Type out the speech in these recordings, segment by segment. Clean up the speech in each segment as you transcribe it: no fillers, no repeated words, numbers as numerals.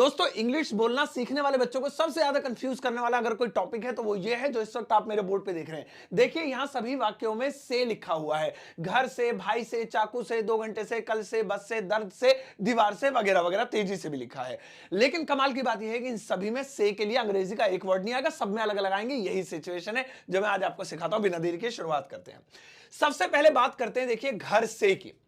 दोस्तों इंग्लिश बोलना सीखने वाले बच्चों को सबसे ज्यादा कंफ्यूज करने वाला अगर कोई टॉपिक है तो वो ये है जो इस वक्त आप मेरे बोर्ड पे देख रहे हैं। देखिए यहां सभी वाक्यों में से लिखा हुआ है। घर से, भाई से, चाकू से, 2 घंटे से, कल से, बस से, दर्द से, दीवार से, वगैरह वगैरह तेजी से भी लिखा है। लेकिन कमाल की बात यह है कि इन सभी में से के लिए अंग्रेजी का एक वर्ड नहीं आएगा, सब में अलग अलग आएंगे। यही सिचुएशन है जो मैं आज आपको सिखाता हूं। बिना देरी के शुरुआत करते हैं। सबसे पहले बात करते हैं देखिए घर से की।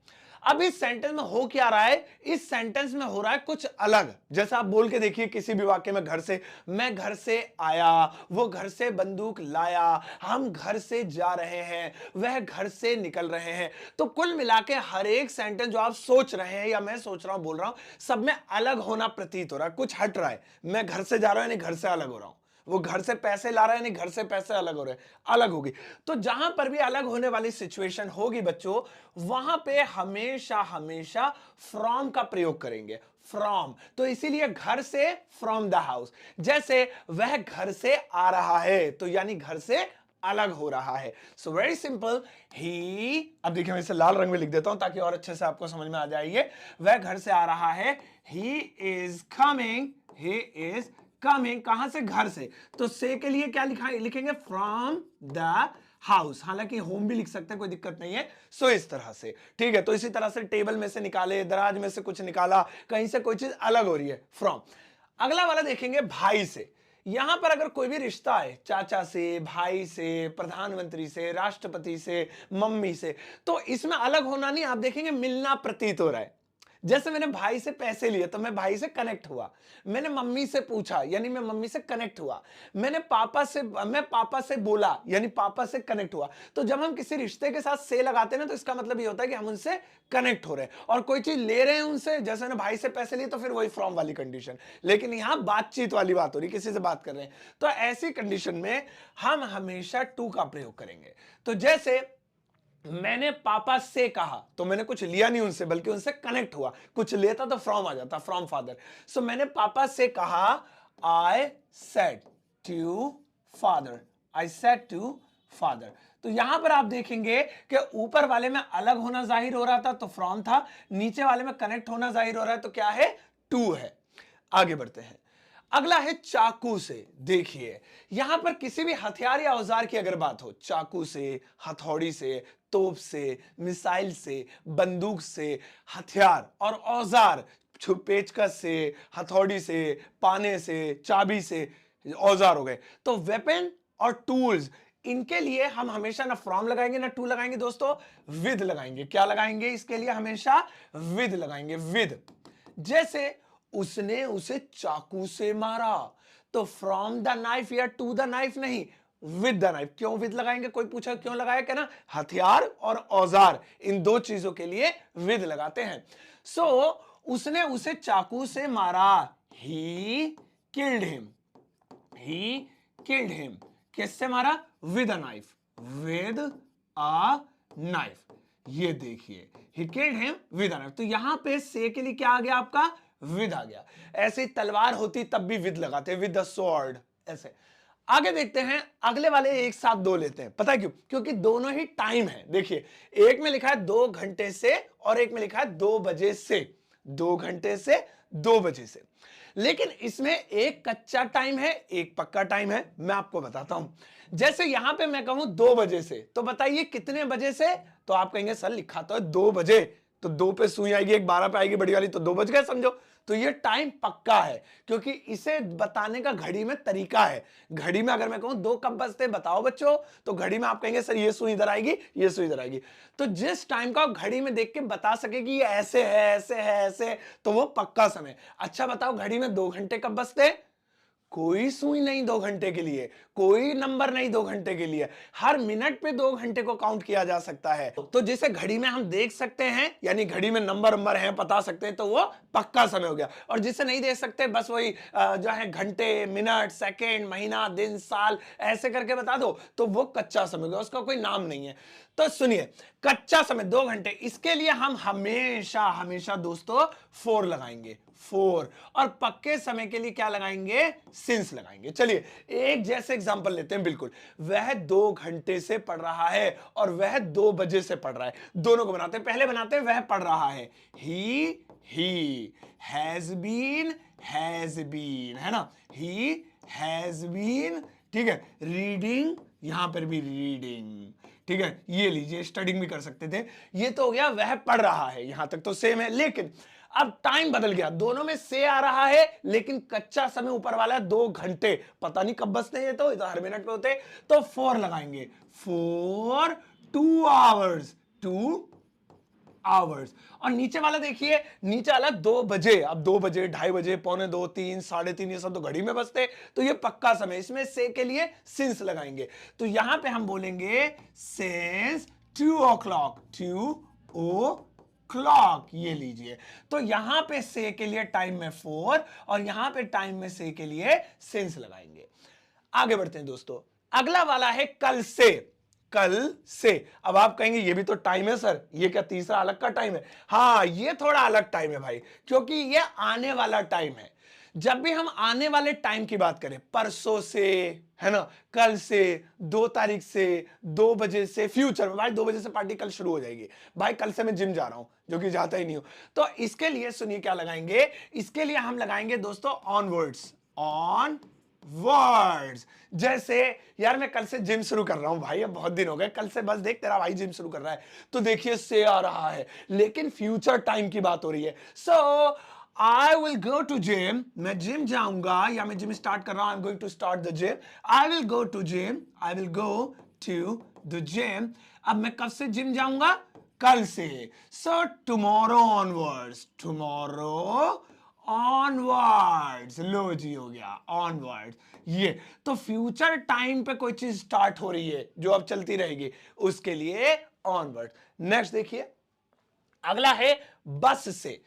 अब इस सेंटेंस में हो क्या रहा है? इस सेंटेंस में हो रहा है कुछ अलग। जैसा आप बोल के देखिए किसी भी वाक्य में घर से, मैं घर से आया, वो घर से बंदूक लाया, हम घर से जा रहे हैं, वह घर से निकल रहे हैं। तो कुल मिला के हर एक सेंटेंस जो आप सोच रहे हैं या मैं सोच रहा हूं, बोल रहा हूं, सब में अलग होना प्रतीत हो रहा है, कुछ हट रहा है। मैं घर से जा रहा हूं यानी घर से अलग हो रहा हूं, वो घर से पैसे ला रहा है नहीं घर से पैसे अलग हो रहे हैं, अलग होगी। तो जहां पर भी अलग होने वाली सिचुएशन होगी बच्चों, वहां पे हमेशा हमेशा फ्रॉम का प्रयोग करेंगे। फ्रॉम, तो इसीलिए घर से, फ्रॉम द हाउस। जैसे वह घर से आ रहा है तो यानी घर से अलग हो रहा है। सो वेरी सिंपल, ही, अब देखिए मैं इसे लाल रंग में लिख देता हूं ताकि और अच्छे से आपको समझ में आ जाएगी। वह घर से आ रहा है, he is coming, he is coming, कहां से? घर से। तो से के लिए क्या लिखेंगे? From the house. हालांकि होम भी लिख सकते हैं, कोई दिक्कत नहीं है। सो इस तरह से, ठीक है। तो इसी तरह से टेबल में से निकाले, दराज में से कुछ निकाला, कहीं से कोई चीज अलग हो रही है, फ्रॉम। अगला वाला देखेंगे भाई से। यहां पर अगर कोई भी रिश्ता है, चाचा से, भाई से, प्रधानमंत्री से, राष्ट्रपति से, मम्मी से, तो इसमें अलग होना नहीं, आप देखेंगे मिलना प्रतीत हो रहा है। जैसे मैंने भाई से पैसे लिए तो मैं भाई से कनेक्ट हुआ, मैंने मम्मी से पूछा यानी मैं मम्मी से कनेक्ट हुआ, मैं पापा से बोला यानी पापा से कनेक्ट हुआ। तो जब हम किसी रिश्ते के साथ से लगाते हैं ना, तो इसका मतलब ये होता है कि हम उनसे कनेक्ट हो रहे हैं और कोई चीज ले रहे हैं उनसे। जैसे मैंने भाई से पैसे लिए तो फिर वही फ्रॉम वाली कंडीशन, लेकिन यहां बातचीत वाली बात हो रही, किसी से बात कर रहे हैं। तो ऐसी कंडीशन में हम हमेशा टू का प्रयोग करेंगे। तो जैसे मैंने पापा से कहा तो मैंने कुछ लिया नहीं उनसे, बल्कि उनसे कनेक्ट हुआ। कुछ लेता तो फ्रॉम आ जाता, फ्रॉम फादर। सो मैंने पापा से कहा, I said to father, I said to father. तो यहां पर आप देखेंगे कि ऊपर वाले में अलग होना जाहिर हो रहा था तो फ्रॉम था, नीचे वाले में कनेक्ट होना जाहिर हो रहा है तो क्या है? टू है। आगे बढ़ते हैं। अगला है चाकू से। देखिए यहां पर किसी भी हथियार या औजार की अगर बात हो, चाकू से, हथौड़ी से, तोप से, मिसाइल से, बंदूक से, हथियार और औजार, पेचकस से, हथौड़ी से, पाने से, चाबी से, औजार हो गए। तो वेपन और टूल्स, इनके लिए हम हमेशा ना फ्रॉम लगाएंगे ना टू लगाएंगे दोस्तों, विद लगाएंगे। क्या लगाएंगे इसके लिए? हमेशा विद लगाएंगे, विद। जैसे उसने उसे चाकू से मारा, तो फ्रॉम द नाइफ या टू द नाइफ नहीं, विद द नाइफ। क्यों विद लगाएंगे? कोई पूछा क्यों लगाया, क्या ना, हथियार और औजार, इन दो चीजों के लिए विद लगाते हैं। सो उसने उसे चाकू से मारा, he killed him, he killed him. किससे मारा? With a knife, with a knife. ये देखिए, he killed him with a knife. तो यहां पे से के लिए क्या आ गया आपका? विद आ गया। ऐसे तलवार होती तब भी विद लगाते, विद द स्वॉर्ड, ऐसे। आगे देखते हैं, अगले वाले एक साथ दो लेते हैं। पता है क्यों? क्योंकि दोनों ही टाइम है। देखिए एक में लिखा है 2 घंटे से और एक में लिखा है 2 बजे से, 2 घंटे से 2 बजे से। लेकिन इसमें एक कच्चा टाइम है, एक पक्का टाइम है। मैं आपको बताता हूं। जैसे यहां पे मैं कहूं 2 बजे से, तो बताइए कितने बजे से? तो आप कहेंगे सर लिखा तो है 2 बजे, तो 2 पे सुई आएगी, एक 12 पे आएगी बड़ी वाली, तो 2 बज गए समझो। तो ये टाइम पक्का है, क्योंकि इसे बताने का घड़ी में तरीका है। घड़ी में अगर मैं कहूं 2 कब बजते बताओ बच्चों, तो घड़ी में आप कहेंगे सर ये सुई इधर आएगी, ये सुई इधर आएगी। तो जिस टाइम का आप घड़ी में देख के बता सके कि ये ऐसे है, ऐसे है, ऐसे, तो वो पक्का समय। अच्छा बताओ घड़ी में 2 घंटे कब बजते? कोई सुई नहीं 2 घंटे के लिए, कोई नंबर नहीं 2 घंटे के लिए। हर मिनट पे 2 घंटे को काउंट किया जा सकता है। तो जिसे घड़ी में हम देख सकते हैं, यानी घड़ी में नंबर हैं, बता सकते हैं, तो वो पक्का समय हो गया। और जिसे नहीं देख सकते, बस वही जो है घंटे, मिनट, सेकेंड, महीना, दिन, साल ऐसे करके बता दो, तो वो कच्चा समय हो गया, उसका कोई नाम नहीं है। तो सुनिए, कच्चा समय 2 घंटे, इसके लिए हम हमेशा हमेशा दोस्तों 4 लगाएंगे, 4। और पक्के समय के लिए क्या लगाएंगे? सिंस लगाएंगे। चलिए एक जैसे एग्जांपल लेते हैं। बिल्कुल, वह 2 घंटे से पढ़ रहा है और वह 2 बजे से पढ़ रहा है। दोनों को बनाते हैं। पहले बनाते हैं वह पढ़ रहा है, he has been has been, है ना, ही हैज बीन, ठीक है, रीडिंग, यहां पर भी रीडिंग, ठीक है, ये लीजिए स्टडिंग भी कर सकते थे। ये तो हो गया वह पढ़ रहा है, यहां तक तो सेम है, लेकिन अब टाइम बदल गया, दोनों में से आ रहा है, लेकिन कच्चा समय ऊपर वाला है 2 घंटे, पता नहीं कब बसते हैं, तो हर मिनट में होते, तो 4 लगाएंगे, 4 2 आवर्स, 2 आवर्स। और नीचे वाला देखिए, नीचे वाला 2 बजे, अब 2 बजे, 2:30 बजे, 2:45, 3, 3:30, ये सब तो घड़ी में बसते, तो ये पक्का समय, इसमें से के लिए सिंस लगाएंगे, तो यहां पे हम बोलेंगे सिंस 2 o'clock, 2 o'clock, ये लीजिए। तो यहां पे से के लिए टाइम में 4 और यहां पे टाइम में से के लिए सिंस लगाएंगे। आगे बढ़ते हैं दोस्तों, अगला वाला है कल से, कल से। अब आप कहेंगे ये भी तो टाइम है सर, ये क्या तीसरा अलग का टाइम है? हाँ, ये थोड़ा अलग टाइम है भाई, क्योंकि ये आने वाला टाइम है। जब भी हम आने वाले टाइम की बात करें, परसों से, है ना, कल से, 2 तारीख से, 2 बजे से, फ्यूचर में भाई 2 बजे से पार्टी कल शुरू हो जाएगी, भाई कल से मैं जिम जा रहा हूं, जो कि जाता ही नहीं हूं, तो इसके लिए सुनिए क्या लगाएंगे, इसके लिए हम लगाएंगे दोस्तों ऑनवर्ड्स, ऑन वर्ड्स। जैसे यार मैं कल से जिम शुरू कर रहा हूं भाई, अब बहुत दिन हो गए, कल से बस देख तेरा भाई जिम शुरू कर रहा है, तो देखिए से आ रहा है, लेकिन फ्यूचर टाइम की बात हो रही है। So I will go to gym, मैं जिम जाऊंगा, या मैं जिम स्टार्ट कर रहा हूं, I am going to start the gym, I will go to gym, I will go to the gym. अब मैं कब से जिम जाऊंगा? कल से। So tomorrow onwards, tomorrow onwards, लो जी हो गया ऑनवर्ड्स। ये तो फ्यूचर टाइम पे कोई चीज स्टार्ट हो रही है जो अब चलती रहेगी, उसके लिए ऑनवर्ड। नेक्स्ट देखिए, अगला है बस से।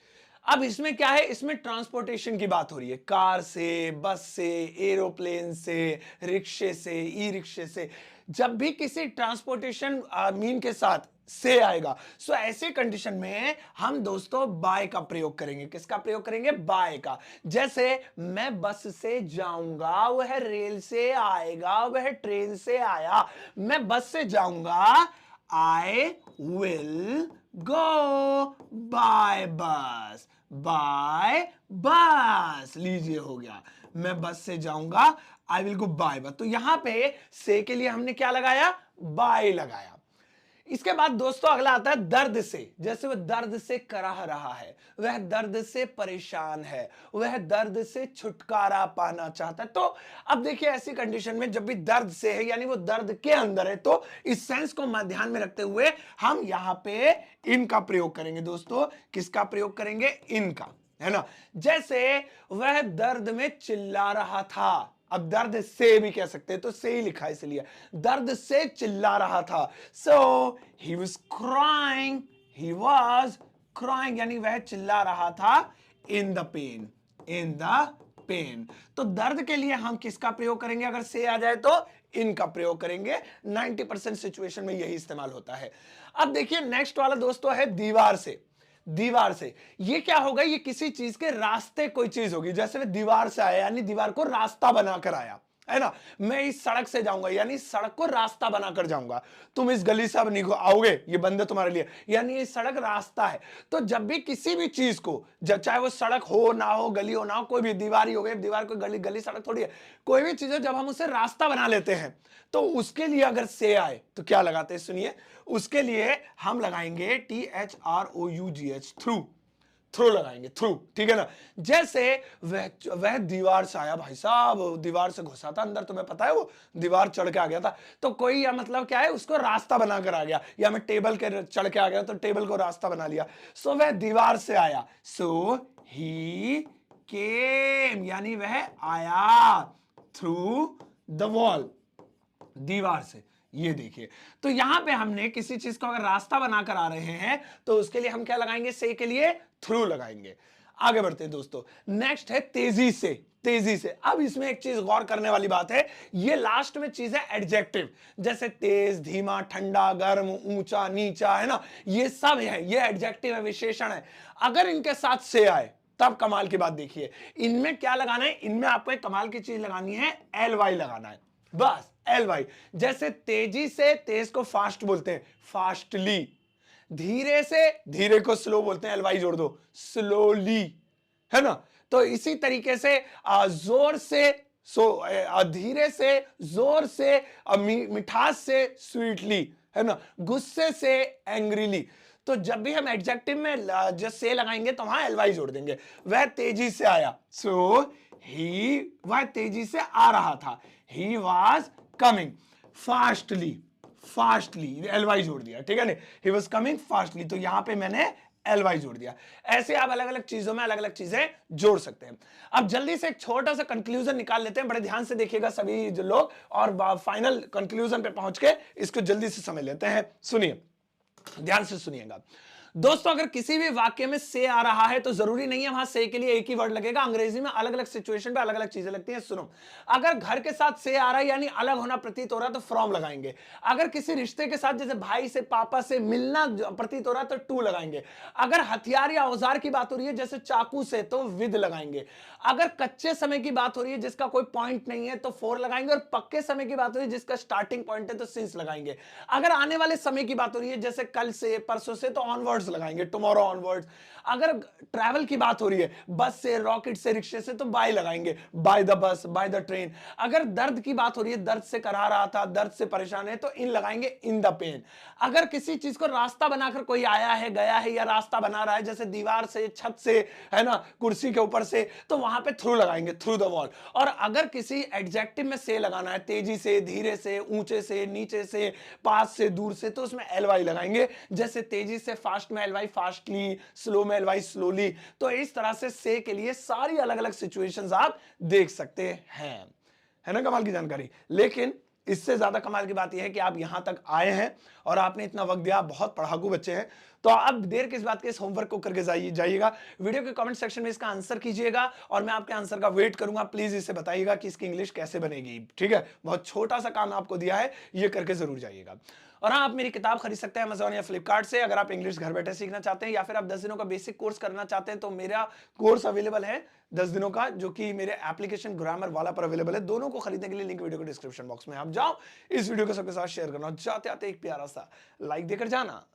अब इसमें क्या है, इसमें ट्रांसपोर्टेशन की बात हो रही है, कार से, बस से, एरोप्लेन से, रिक्शे से, ई रिक्शे से। जब भी किसी ट्रांसपोर्टेशन मीन के साथ से आएगा, सो ऐसे कंडीशन में हम दोस्तों बाय का प्रयोग करेंगे। किसका प्रयोग करेंगे? बाय का। जैसे मैं बस से जाऊंगा, वह रेल से आएगा, वह ट्रेन से आया। मैं बस से जाऊंगा, आई विल गो बाय बस, बाय बस, लीजिए हो गया, मैं बस से जाऊंगा, आई विल गो बाय बस। तो यहां पे से के लिए हमने क्या लगाया? बाय लगाया। इसके बाद दोस्तों अगला आता है दर्द से। जैसे वह दर्द से कराह रहा है, वह दर्द से परेशान है, वह दर्द से छुटकारा पाना चाहता है। तो अब देखिए ऐसी कंडीशन में जब भी दर्द से है, यानी वो दर्द के अंदर है, तो इस सेंस को ध्यान में रखते हुए हम यहां पे इनका प्रयोग करेंगे दोस्तों। किसका प्रयोग करेंगे? इनका, है ना। जैसे वह दर्द में चिल्ला रहा था, अब दर्द से भी कह सकते हैं, तो से ही लिखा है इसलिए, दर्द से चिल्ला रहा था। So he was crying, he was crying, यानी वह चिल्ला रहा था in the pain, in the pain. तो दर्द के लिए हम किसका प्रयोग करेंगे? अगर से आ जाए तो इनका प्रयोग करेंगे। 90% सिचुएशन में यही इस्तेमाल होता है। अब देखिए नेक्स्ट वाला दोस्तों है दीवार से। दीवार से ये क्या होगा? ये किसी चीज के रास्ते कोई चीज होगी। जैसे मैं दीवार से आया, यानी दीवार को रास्ता बनाकर आया, है ना। मैं इस सड़क से जाऊंगा, यानी सड़क को रास्ता बनाकर जाऊंगा। तुम इस गली से अब निकलो, आओगे, ये बंद है तुम्हारे लिए, यानी ये सड़क रास्ता है। तो जब भी किसी भी चीज को, जब चाहे वो सड़क हो ना हो, गली हो ना हो, कोई भी दीवार ही हो गई, दीवार को गली, गली सड़क थोड़ी है, कोई भी चीज है, जब हम उसे रास्ता बना लेते हैं, तो उसके लिए अगर से आए तो क्या लगाते हैं? सुनिए, उसके लिए हम लगाएंगे THROUGH, थ्रू, थ्रू लगाएंगे, थ्रू, ठीक है ना। जैसे वह दीवार से आया, भाई साहब दीवार से घुसा था अंदर, तुम्हें पता है वो दीवार चढ़ के आ गया था, तो कोई या मतलब क्या है, उसको रास्ता बनाकर आ गया, या मैं टेबल के चढ़ के आ गया तो टेबल को रास्ता बना लिया। सो वह दीवार से आया, सो ही केम, यानी वह आया थ्रू द वॉल, दीवार से। ये देखिए, तो यहां पे हमने किसी चीज को अगर रास्ता बनाकर आ रहे हैं, तो उसके लिए हम क्या लगाएंगे? से के लिए थ्रू लगाएंगे। आगे बढ़ते हैं दोस्तों, नेक्स्ट है तेजी से। तेजी से, अब इसमें एक चीज गौर करने वाली बात है, ये लास्ट में चीज है एडजेक्टिव। जैसे तेज, धीमा, ठंडा, गर्म, ऊंचा, नीचा, है ना, ये सब है, ये एडजेक्टिव है, विशेषण है। अगर इनके साथ से आए तब कमाल की बात देखिए, इनमें क्या लगाना है? इनमें आपको एक कमाल की चीज लगानी है, LY लगाना है, बस LY। जैसे तेजी से, तेज को फास्ट बोलते हैं, फास्टली। धीरे से, धीरे को स्लो बोलते हैं, LY जोड़ दो, स्लोली, है ना। तो इसी तरीके से जोर से, धीरे से, जोर से, मिठास से, स्वीटली, है ना, गुस्से से, एंग्रीली। तो जब भी हम एडजेक्टिव में जो से लगाएंगे तो वहां एलवाई जोड़ देंगे। वह तेजी से आया, सो ही, वह तेजी से आ रहा था, he was coming fastly, fastly LY जोड़ दिया, ठीक है ना, ही वॉज कमिंग फास्टली, तो यहां पे मैंने एलवाई जोड़ दिया। ऐसे आप अलग अलग चीजों में अलग अलग चीजें जोड़ सकते हैं। अब जल्दी से एक छोटा सा कंक्लूजन निकाल लेते हैं, बड़े ध्यान से देखिएगा सभी जो लोग, और फाइनल कंक्लूजन पे पहुंच के इसको जल्दी से समझ लेते हैं। सुनिए, ध्यान से सुनिएगा दोस्तों, अगर किसी भी वाक्य में से आ रहा है तो जरूरी नहीं है वहां से के लिए एक ही वर्ड लगेगा। अंग्रेजी में अलग अलग सिचुएशन पे अलग अलग चीजें लगती हैं। सुनो, अगर घर के साथ से आ रहा है यानी अलग होना प्रतीत हो रहा है तो फ्रॉम लगाएंगे। अगर किसी रिश्ते के साथ जैसे भाई से, पापा से मिलना प्रतीत हो रहा है तो टू लगाएंगे। अगर हथियार या औजार की बात हो रही है जैसे चाकू से तो विद लगाएंगे। अगर कच्चे समय की बात हो रही है जिसका कोई पॉइंट नहीं है तो फोर लगाएंगे। और पक्के समय की बात हो रही है जिसका स्टार्टिंग पॉइंट है तो सिंस लगाएंगे। अगर आने वाले समय की बात हो रही है जैसे कल से, परसों से, तो ऑनवर्ड्स लगाएंगे, टुमारो ऑनवर्ड्स। अगर ट्रैवल की बात हो रही है बस से, रॉकेट से, रिक्शे से, तो बाय लगाएंगे, by the bus, by the train. अगर दर्द की बात हो रही है, दर्द से करा रहा था, दर्द से परेशान है, तो इन लगाएंगे, इन द पेन। अगर किसी चीज को रास्ता बनाकर कोई आया है, गया है, या रास्ता बना रहा है जैसे दीवार से, छत से, है ना, कुर्सी के ऊपर से, तो वहां पे थ्रू लगाएंगे, थ्रू द वॉल। और अगर किसी एडजेक्टिव में से लगाना है, तेजी से, धीरे से, ऊंचे से, नीचे से, पास से, दूर से, तो उसमें एलवाई लगाएंगे। जैसे तेजी से, फास्ट में एलवाई फास्टली, स्लो में एलवाई स्लोली। तो इस तरह से के लिए सारी अलग अलग सिचुएशंस आप देख सकते हैं। है ना कमाल की जानकारी। लेकिन इससे ज्यादा कमाल की बात यह है कि आप यहां तक आए हैं और आपने इतना वक्त दिया, आप बहुत पढ़ाकू बच्चे हैं, तो अब देर किस बात के, इस होमवर्क को करके जाइएगा। वीडियो के कमेंट सेक्शन में इसका आंसर कीजिएगा और मैं आपके आंसर का वेट करूंगा। प्लीज इसे बताइएगा कि इसकी इंग्लिश कैसे बनेगी, ठीक है। बहुत छोटा सा काम आपको दिया है, ये करके जरूर जाइएगा। और हाँ, आप मेरी किताब खरीद सकते हैं अमेजॉन या फ्लिपकार्ट से। अगर आप इंग्लिश घर बैठे सीखना चाहते हैं या फिर आप 10 दिनों का बेसिक कोर्स करना चाहते हैं तो मेरा कोर्स अवेलेबल है 10 दिनों का, जो कि मेरे एप्लीकेशन ग्रामर वाला पर अवेलेबल है। दोनों को खरीदने के लिए लिंक वीडियो के डिस्क्रिप्शन बॉक्स में। आप जाओ, इस वीडियो को सबके साथ शेयर करना, जाते आते एक प्यारा सा लाइक देकर जाना।